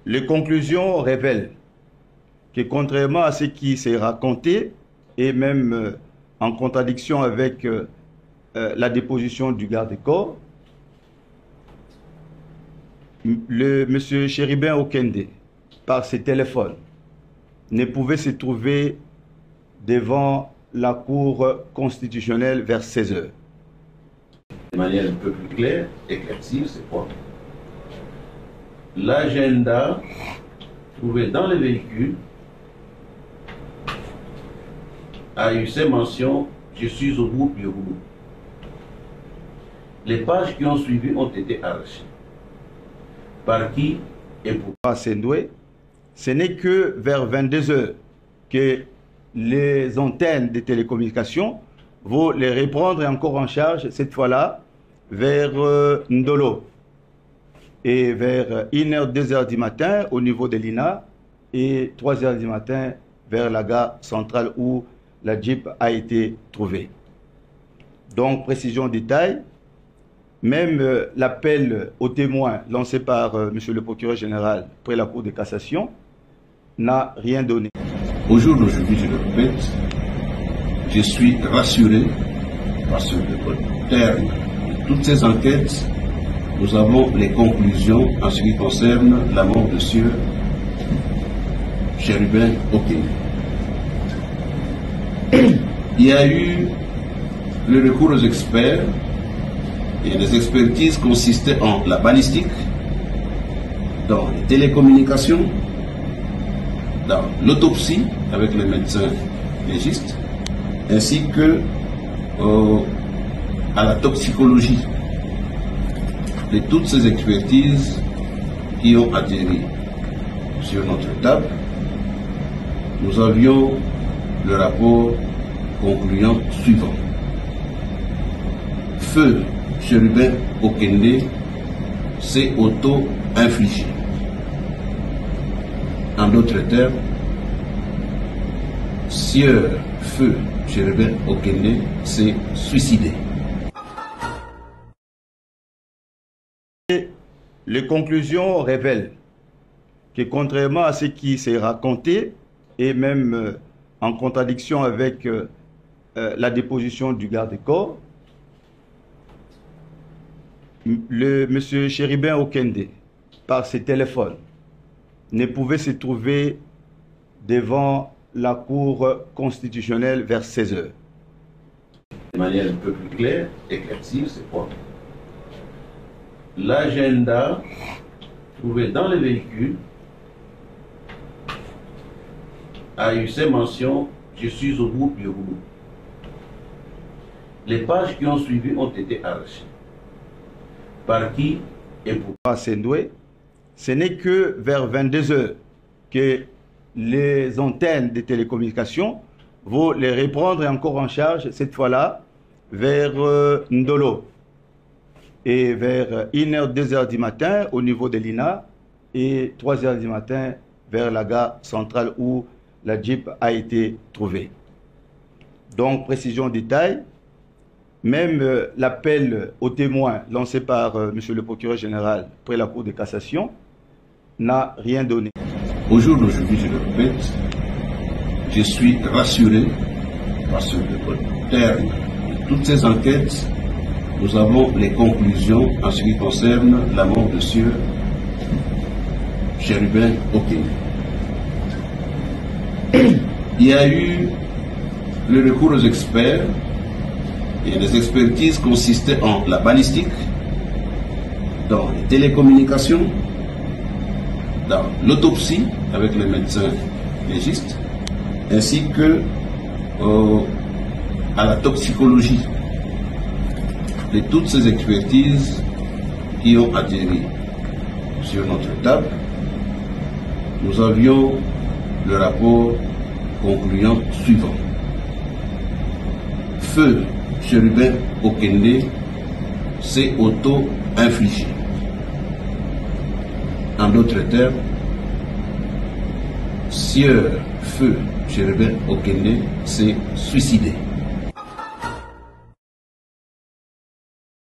Les conclusions révèlent que contrairement à ce qui s'est raconté, et même en contradiction avec la déposition du garde-corps, M. Chéribin Okende, par ses téléphones, ne pouvait se trouver devant la Cour constitutionnelle vers 16 heures. De manière un peu plus claire, éclaircir, c'est quoi? L'agenda trouvé dans le véhicule a eu ces mentions « Je suis au bout du rouleau ». Les pages qui ont suivi ont été arrachées. Par qui et pourquoi? Sendoué, ce n'est que vers 22 heures que les antennes de télécommunications vont les reprendre encore en charge, cette fois-là, vers Ndolo. Et vers 1h, 2h du matin au niveau de l'INA et 3h du matin vers la gare centrale où la Jeep a été trouvée. Donc, précision détail, même l'appel aux témoins lancé par M. le procureur général près la Cour de cassation n'a rien donné. Au jour d'aujourd'hui, je le répète, je suis rassuré parce que au terme de toutes ces enquêtes, nous avons les conclusions en ce qui concerne la mort de M. Chéribin Okende. Il y a eu le recours aux experts et les expertises consistaient en la balistique, dans les télécommunications, dans l'autopsie avec les médecins légistes, ainsi que à la toxicologie. De toutes ces expertises qui ont atterri sur notre table, nous avions le rapport concluant suivant. Feu Chéribin Okende s'est auto-infligé. En d'autres termes, Sieur Feu Chéribin Okende s'est suicidé. Les conclusions révèlent que contrairement à ce qui s'est raconté, et même en contradiction avec la déposition du garde-corps, M. Chéribin Okende, par ses téléphones, ne pouvait se trouver devant la Cour constitutionnelle vers 16 heures. De manière un peu plus claire, éclaircir, c'est quoi? L'agenda trouvé dans le véhicule a eu ces mentions « Je suis au bout du rouleau ». Les pages qui ont suivi ont été arrachées. Par qui et pourquoi? Sendoué, ce n'est que vers 22 heures que les antennes de télécommunications vont les reprendre encore en charge, cette fois-là, vers Ndolo. Et vers 1h, 2h du matin au niveau de l'INA et 3h du matin vers la gare centrale où la Jeep a été trouvée. Donc, précision détail, même l'appel aux témoins lancé par M. le procureur général près la Cour de cassation n'a rien donné. Au jour d'aujourd'hui, je le répète, je suis rassuré parce que au terme de toutes ces enquêtes, nous avons les conclusions en ce qui concerne la mort de M. Chéribin Okende. Il y a eu le recours aux experts et les expertises consistaient en la balistique, dans les télécommunications, dans l'autopsie avec les médecins légistes, ainsi que à la toxicologie. De toutes ces expertises qui ont atterri sur notre table, nous avions le rapport concluant suivant. Feu Chéribin Okende s'est auto-infligé. En d'autres termes, Sieur Feu Chéribin Okende s'est suicidé.